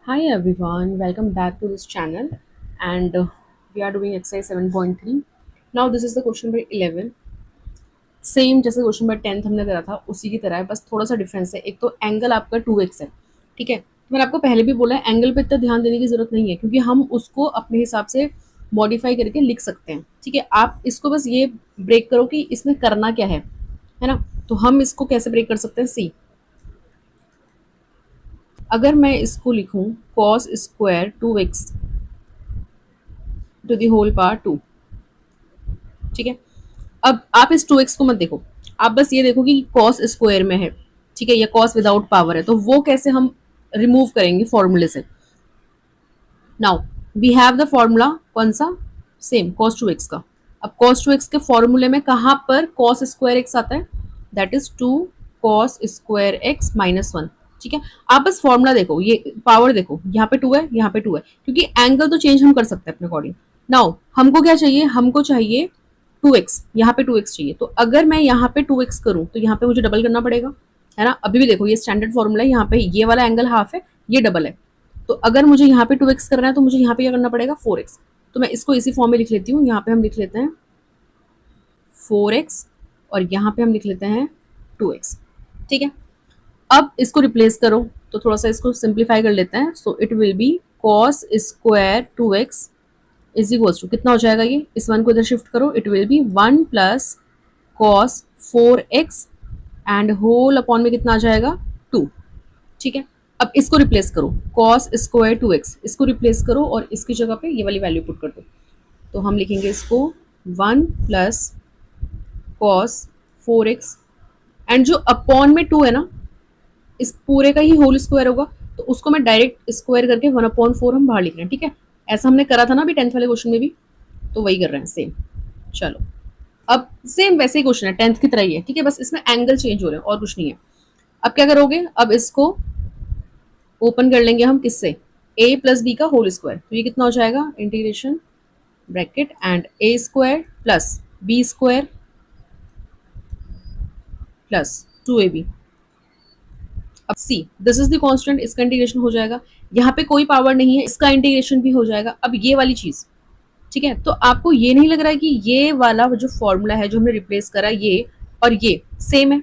Hi everyone, welcome back to this channel and we are doing exercise 7.3. Now this is the question number 11. Same जैसे question number 10 हमने करा था उसी की तरह है, बस थोड़ा सा डिफरेंस है। एक तो एंगल आपका 2x है, ठीक है। तो मैंने आपको पहले भी बोला है एंगल पे इतना ध्यान देने की जरूरत नहीं है क्योंकि हम उसको अपने हिसाब से मॉडिफाई करके लिख सकते हैं, ठीक है। आप इसको बस ये ब्रेक करो कि इसमें करना क्या है ना। तो हम इसको कैसे ब्रेक कर सकते हैं, सी अगर मैं इसको लिखूं cos square 2x to the whole power 2, ठीक है। अब आप इस 2x को मत देखो, आप बस ये देखो कि cos स्क्वायर में है, ठीक है, या cos विदाउट पावर है, तो वो कैसे हम रिमूव करेंगे फॉर्मूले से। Now we have the formula कौन सा, सेम cos 2x का। अब cos 2x के फॉर्मूले में कहाँ पर cos स्क्वायर x आता है, that is 2 cos square x minus 1, ठीक है। आप बस फॉर्मूला देखो, ये पावर देखो, यहाँ पे 2 है, यहाँ पे 2 है, क्योंकि एंगल तो चेंज हम कर सकते हैं अपने अकॉर्डिंग। नाउ हमको क्या चाहिए, हमको चाहिए 2x, यहाँ पे 2x चाहिए। तो अगर मैं यहाँ पे 2x करूँ तो यहाँ पे मुझे डबल करना पड़ेगा, है ना। अभी भी देखो ये स्टैंडर्ड फॉर्मूला है, यहाँ पे ये वाला एंगल हाफ है, ये डबल है। तो अगर मुझे यहाँ पे 2x करना है तो मुझे यहाँ पे क्या करना पड़ेगा, 4x। तो मैं इसको इसी फॉर्म में लिख लेती हूँ, यहाँ पे हम लिख लेते हैं 4x और यहाँ पे हम लिख लेते हैं 2x, ठीक है। अब इसको रिप्लेस करो तो थोड़ा सा इसको सिंप्लीफाई कर लेते हैं। So it will be cos square 2x is equals to कितना हो जाएगा, ये इस वन को इधर शिफ्ट करो, it will be 1 plus cos 4x and whole upon में कितना आ जाएगा 2, ठीक है। अब इसको रिप्लेस करो cos स्क्वायर 2x, इसको रिप्लेस करो और इसकी जगह पे ये वाली वैल्यू पुट कर दो। तो हम लिखेंगे इसको 1 प्लस cos 4x एंड जो अपॉन में 2 है ना, इस पूरे का ही होल स्क्वायर होगा, तो उसको मैं डायरेक्ट स्क्वायर करके 1/4 हम बाहर लिख रहे हैं, ठीक है। ऐसा हमने करा था ना अभी 10th वाले क्वेश्चन में भी, तो वही कर रहे हैं सेम। चलो अब सेम वैसे ही क्वेश्चन है, 10th की तरह ही है, ठीक है, बस इसमें एंगल चेंज हो रहे हैं और कुछ नहीं है। अब क्या करोगे, अब इसको ओपन कर लेंगे हम किससे, a प्लस बी का होल स्क्वायर। तो ये कितना हो जाएगा, integration bracket and a square plus b square plus 2ab। अब see this is the constant, इसका इंटीग्रेशन हो जाएगा, यहाँ पे कोई पावर नहीं है, इसका इंटीग्रेशन भी हो जाएगा। अब ये वाली चीज, ठीक है, तो आपको ये नहीं लग रहा है कि ये वाला जो फॉर्मूला है जो हमने रिप्लेस करा, ये और ये सेम है।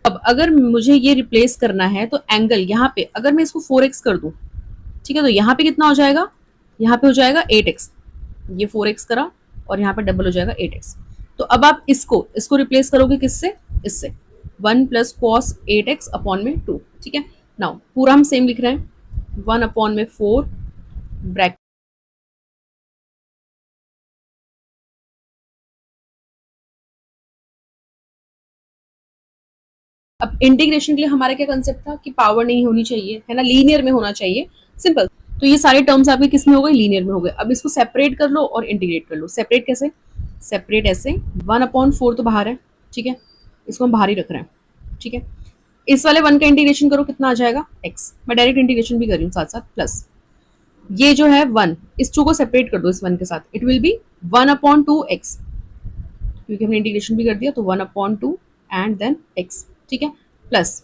अब अगर मुझे ये रिप्लेस करना है तो एंगल यहाँ पे अगर मैं इसको 4x कर दूं, ठीक है, तो यहाँ पे कितना हो जाएगा, यहाँ पे हो जाएगा 8x, ये 4x करा और यहाँ पे डबल हो जाएगा 8x। तो अब आप इसको इसको रिप्लेस करोगे किससे, इससे 1 प्लस कॉस 8x अपॉन में 2, ठीक है। नाउ पूरा हम सेम लिख रहे हैं, 1 अपॉन में 4 ब्रैकेट। अब इंटीग्रेशन के लिए हमारा क्या कंसेप्ट था कि पावर नहीं होनी चाहिए, है ना, लीनियर में होना चाहिए, सिंपल। तो ये सारे टर्म्स आपके किस में हो गए, लीनियर में हो गए। अब इसको सेपरेट कर लो और इंटीग्रेट कर लो। सेपरेट कैसे, सेपरेट ऐसे 1/4 तो बाहर है, ठीक है, इसको हम बाहर ही रख रहे हैं, ठीक है। इस वाले 1 का इंटीग्रेशन करो, कितना आ जाएगा x, मैं डायरेक्ट इंटीग्रेशन भी कर रही हूँ साथ साथ, प्लस ये जो है 1, इस 2 को सेपरेट कर दो इस 1 के साथ, इट विल बी 1/2x, क्योंकि हमने इंटीग्रेशन भी कर दिया, तो 1/2 एंड देन x, ठीक है, प्लस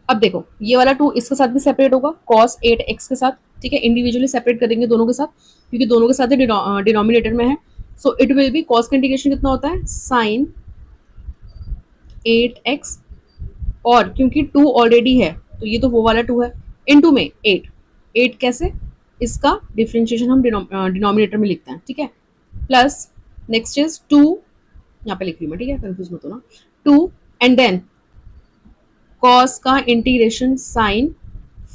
अब देखो ये वाला 2 इसके साथ भी सेपरेट होगा cos 8x के साथ, ठीक है, इंडिविजुअली सेपरेट कर देंगे दोनों के साथ, क्योंकि दोनों के साथ डिनोमिनेटर में है। सो इट विल बी cos का इंटीग्रेशन कितना होता है, sin 8x, और क्योंकि 2 ऑलरेडी है तो ये तो वो वाला 2 है, इनटू में 8 कैसे, इसका डिफरेंशिएशन हम डिनोमिनेटर में लिखते हैं, ठीक है, प्लस नेक्स्ट इज 2, यहाँ पे लिख रही हूँ मैं, ठीक है, कंफ्यूज मत होना, 2 एंड देन cos का इंटीग्रेशन sin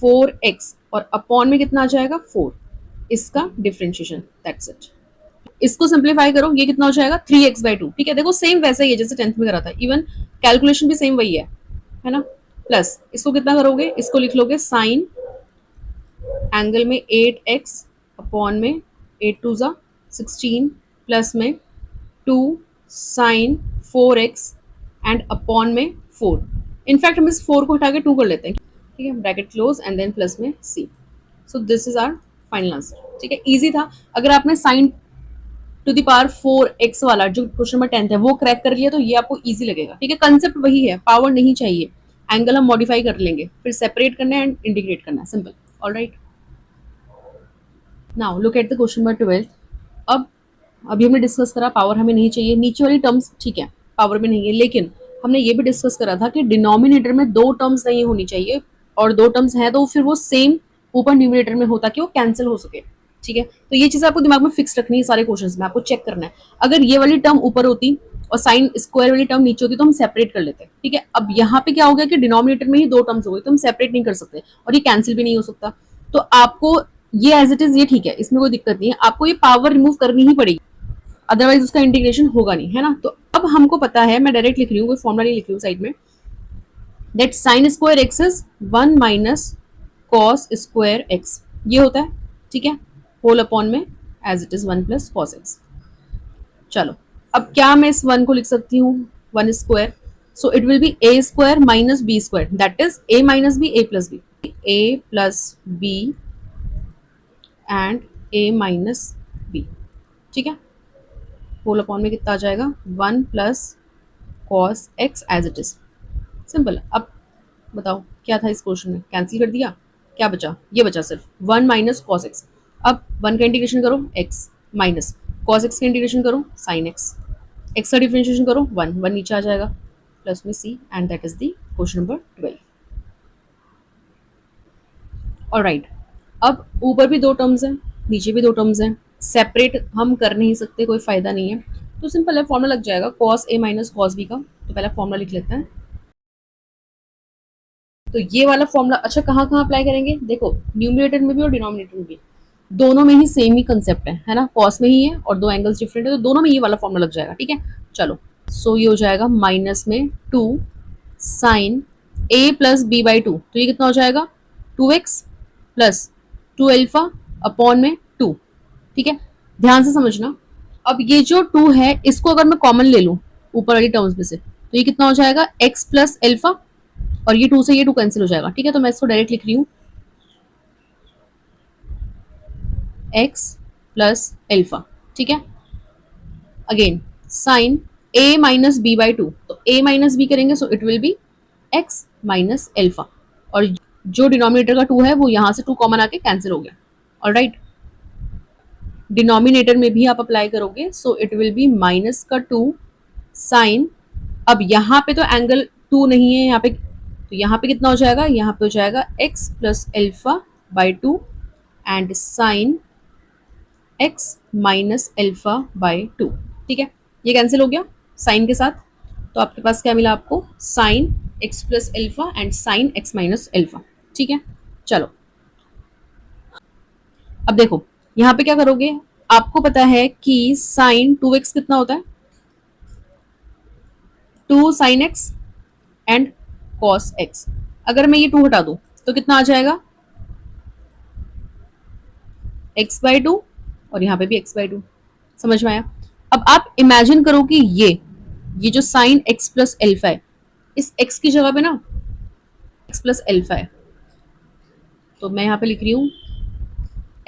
4x और अपॉन में कितना आ जाएगा 4, इसका डिफरेंशिएशन, दैट्स इट। इसको सिंप्लीफाई करो, ये कितना हो जाएगा 3x/2, ठीक है। देखो सेम वैसा ही है जैसे 10th में करा था, इवन कैलकुलेशन भी सेम वही है ना। प्लस इसको कितना करोगे, इसको लिख लोगे साइन एंगल में 8x अपॉन में 8 2 जा 16 प्लस में 2 साइन 4x एंड अपॉन में 4। इनफैक्ट हम इस 4 को हटा के 2 कर लेते हैं, ठीक है, bracket close and then plus में c। So this is our final answer, ठीक है, इजी था। अगर आपने sign to the power 4x वाला जो क्वेश्चन नंबर 10th है वो क्रैक कर लिया तो ये आपको इजी लगेगा, ठीक है। कंसेप्ट वही है, पावर नहीं चाहिए, एंगल हम मॉडिफाई कर लेंगे, फिर सेपरेट करना है एंड इंटीग्रेट करना है, simple. Alright, now look at the question number 12। अब अभी हमने डिस्कस करा पावर हमें नहीं चाहिए, नीचे वाली टर्म्स ठीक है पावर में नहीं है, लेकिन हमने ये भी डिस्कस करा था कि डिनोमिनेटर में दो टर्म्स नहीं होनी चाहिए, और दो टर्म्स हैं तो फिर वो सेम ऊपर न्यूमिनेटर में हो ताकि वो कैंसिल हो सके। ठीक है, तो ये चीज आपको दिमाग में फिक्स रखनी है सारे क्वेश्चंस में, आपको चेक करना है। अगर ये वाली टर्म ऊपर होती और साइन स्क्वायर वाली टर्म नीचे होती तो हम सेपरेट कर लेते हैं। ठीक है, अब यहाँ पे क्या हो गया कि डिनोमिनेटर में ही दो टर्म्स हो गई तो हम सेपरेट नहीं कर सकते और ये कैंसिल भी नहीं हो सकता। तो आपको ये एज इट इज ये ठीक है, इसमें कोई दिक्कत नहीं है, आपको ये पावर रिमूव करनी ही पड़ेगी, अदरवाइज उसका इंटीग्रेशन होगा नहीं, है ना। तो अब हमको पता है, मैं डायरेक्ट लिख रही हूँ, कोई फॉर्मुला नहीं लिख रही हूँ साइड में, that sine square x is 1 minus cos square x, ये होता है। ठीक है, होल अपॉन में as it is 1 plus cos x. चलो, अब क्या मैं इस 1 को लिख सकती हूँ 1 square, so it will be a square minus b square, that is a minus b a plus b, a plus b and a minus b. ठीक है, होल अपॉन में कितना आ जाएगा 1 plus cos x as it is, simple. अब बताओ क्या था इस क्वेश्चन में, कैंसिल कर दिया, क्या बचा, ये बचा सिर्फ 1 माइनस कॉस एक्स। अब 1 का इंटीग्रेशन करो एक्स, माइनस कॉस एक्स का इंटीग्रेशन करो साइन एक्स, एक्स का डिफरेंशिएशन करो 1 1 नीचे आ जाएगा, प्लस में c, and that is the question number 12। Alright, अब ऊपर भी दो टर्म्स हैं, नीचे भी दो टर्म्स हैं, सेपरेट हम कर नहीं सकते, कोई फायदा नहीं है, तो सिंपल है, फॉर्मूला लग जाएगा cos A minus cos B का। तो पहला फॉर्मूला लिख लेते हैं, तो ये वाला फॉर्मूला, अच्छा कहाँ कहाँ अप्लाई करेंगे, देखो न्यूमरेटर में भी और डिनोमिनेटर में भी, दोनों में ही सेम ही कंसेप्ट है ना, कॉस में ही है और दो एंगल्स डिफरेंट है, तो दोनों में ये वाला फॉर्मूला लग जाएगा। ठीक है, चलो, सो ये हो जाएगा माइनस में 2 sine a plus b by 2, तो ये कितना हो जाएगा 2x प्लस 2 अल्फा अपॉन में 2। ठीक है, ध्यान से समझना, अब ये जो 2 है इसको अगर मैं कॉमन ले लूं ऊपर वाली टर्म्स में से, तो ये कितना हो जाएगा x प्लस अल्फा, और ये 2 से ये 2 कैंसिल हो जाएगा। ठीक है, तो मैं इसको डायरेक्ट लिख रही हूँ x प्लस अल्फा। ठीक है, again sine a minus b by 2, तो a माइनस बी करेंगे so it will be x minus alpha, और जो डिनोमिनेटर का 2 है वो यहाँ से 2 कॉमन आके कैंसिल हो गया। ऑलराइट, डिनोमिनेटर में भी आप अप्लाई करोगे, सो इट विल बी माइनस का 2 साइन, अब यहाँ पे तो एंगल 2 नहीं है यहाँ पे, तो यहाँ पे कितना हो जाएगा, यहाँ पे हो जाएगा x plus alpha by 2 and sine x minus alpha by 2। ठीक है, ये कैंसिल हो गया साइन के साथ, तो आपके पास क्या मिला, आपको sine x plus alpha and sine x minus alpha. ठीक है, चलो अब देखो यहाँ पे क्या करोगे, आपको पता है कि साइन 2x कितना होता है, 2 sine x and cos x, अगर मैं ये 2 हटा दूं तो कितना आ जाएगा x बाई 2, और यहाँ पे भी x बाई 2, समझ में आया। अब आप इमेजिन करो कि ये जो साइन x प्लस अल्फा है, इस x की जगह पे ना x प्लस अल्फा है, तो मैं यहाँ पे लिख रही हूँ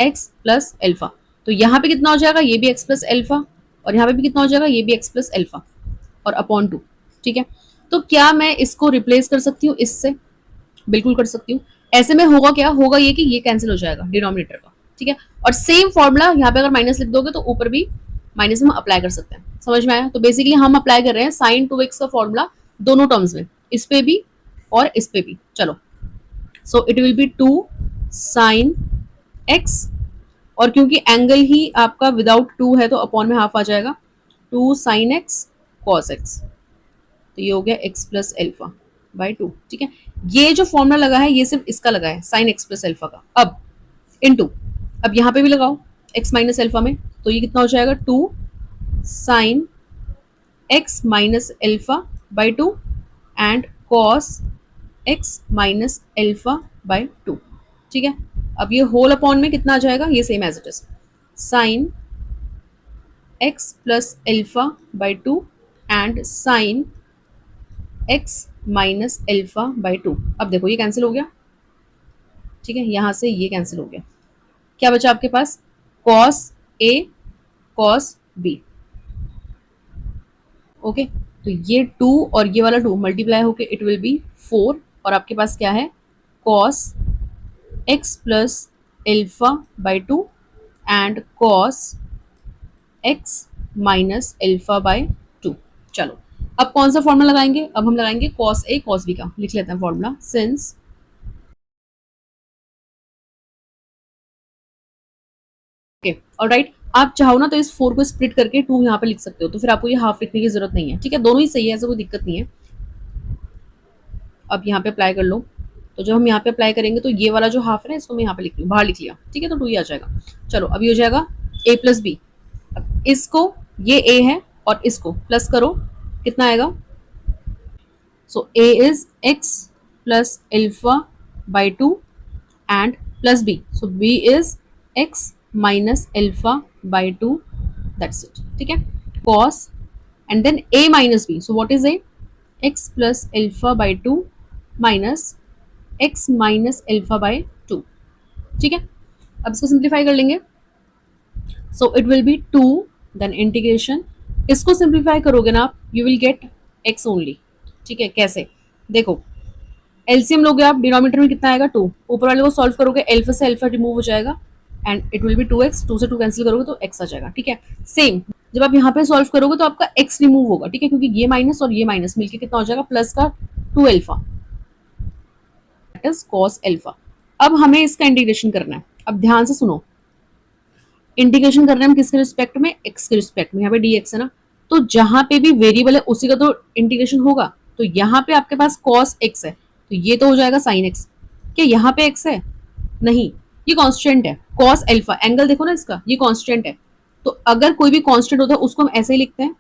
x प्लस अल्फा, तो यहाँ पे कितना हो जाएगा, ये भी x प्लस अल्फा, और यहाँ पे भी कितना हो जाएगा, ये भी x प्लस अल्फा और अपॉन 2। ठीक है, तो क्या मैं इसको रिप्लेस कर सकती हूँ इससे, बिल्कुल कर सकती हूँ। ऐसे में होगा क्या, होगा ये कि ये कैंसिल हो जाएगा डिनोमिनेटर का। ठीक है, और सेम फॉर्मूला यहाँ पे अगर माइनस लिख दोगे तो ऊपर भी माइनस हम अप्लाई कर सकते हैं, समझ में आया। तो बेसिकली हम अप्लाई कर रहे हैं साइन 2x का फॉर्मूला दोनों टर्म्स में, इस पे भी और इस पे भी। चलो, so it will be 2 sine x, और क्योंकि एंगल ही आपका विदाउट 2 है तो अपॉन में हाफ आ जाएगा, 2 साइन x कॉस x, तो ये हो गया x प्लस अल्फा बाई 2। ठीक है, ये जो फॉर्मूला लगा है ये सिर्फ इसका लगा है साइन x प्लस अल्फा का। अब इनटू, अब यहाँ पे भी लगाओ x माइनस अल्फा में, तो ये कितना हो जाएगा 2 sine x minus alpha by 2 and cos x minus alpha by 2। ठीक है, अब ये होल अपॉन में कितना आ जाएगा, ये same as it is sine x plus alpha by 2 and sine x minus alpha by 2। अब देखो ये कैंसिल हो गया। ठीक है, यहां से ये कैंसिल हो गया, क्या बचा आपके पास, cos a cos b। Okay, तो ये 2 और ये वाला 2 मल्टीप्लाई होके इट विल बी 4, और आपके पास क्या है cos x plus alpha by two and cos x minus alpha by two. चलो अब कौन सा फॉर्मूला लगाएंगे, अब हम लगाएंगे कॉस ए कॉस बी का। लिख लेते हैं फॉर्मूला, सिंस ओके और राइट, आप चाहो ना तो इस 4 को स्प्लिट करके 2 यहाँ पे लिख सकते हो, तो फिर आपको ये हाफ लिखने की जरूरत नहीं है। ठीक है, दोनों ही सही है, ऐसा कोई दिक्कत नहीं है। अब यहाँ पे अप्लाई कर लो, तो जब हम यहाँ पे अप्लाई करेंगे तो ये वाला जो हाफ है ना, इसको मैं यहाँ पे लिख लूँ, बाहर लिख लिया। ठीक है, तो 2 ही आ जाएगा। चलो अभी हो जाएगा a प्लस बी। अब इसको, ये a है और इसको प्लस करो, कितना आएगा? सो a is x plus alpha by two and plus b, so b is x minus alpha by two, that's it. ठीक है, cos and then a minus b, so what is a? x plus alpha by 2 minus x minus alpha by 2। ठीक है, अब इसको simplify कर लेंगे, so it will be 2 then integration, इसको simplify करोगे ना आप, you will get x only. ठीक है, कैसे देखो, एलसीएम लोगे आप, डिनोमिनेटर में कितना आएगा 2, ऊपर वाले को सॉल्व करोगे, एल्फा से एल्फा रिमूव हो जाएगा and it will B 2x, 2 से 2 कैंसिल करोगे तो x आ जाएगा। ठीक है, सेम जब आप यहाँ पे सॉल्व करोगे तो आपका x रिमूव होगा। ठीक है, क्योंकि ये माइनस और ये माइनस मिलके कितना हो जाएगा, प्लस का 2 alpha, that is cos alpha. अब हमें इसका इंटीग्रेशन करना है, अब ध्यान से सुनो, इंटीग्रेशन कर रहे हैं हम किसके रिस्पेक्ट में, x के रिस्पेक्ट में। यहाँ पे dx है ना, तो जहां पे भी वेरिएबल है उसी का तो इंटीग्रेशन होगा। तो यहाँ पे आपके पास cos x है, तो ये तो हो जाएगा sin x। क्या यहाँ पे x है? नहीं, ये कांस्टेंट है, cos एल्फा, एंगल देखो ना इसका, ये कांस्टेंट है। तो अगर कोई भी कांस्टेंट होता है उसको हम ऐसे ही लिखते हैं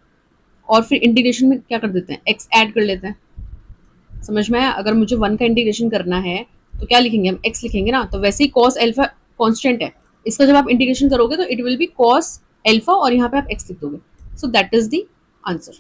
और फिर इंटीग्रेशन में क्या कर देते हैं, x ऐड कर लेते हैं। समझ में आया? अगर मुझे 1 का इंटीग्रेशन करना है तो क्या लिखेंगे हम, x लिखेंगे ना। तो वैसे ही cos एल्फा कांस्टेंट है, इसका जब आप इंटीग्रेशन करोगे तो it will be cos alpha और यहाँ पे आप x लिख दोगे। So that is the answer.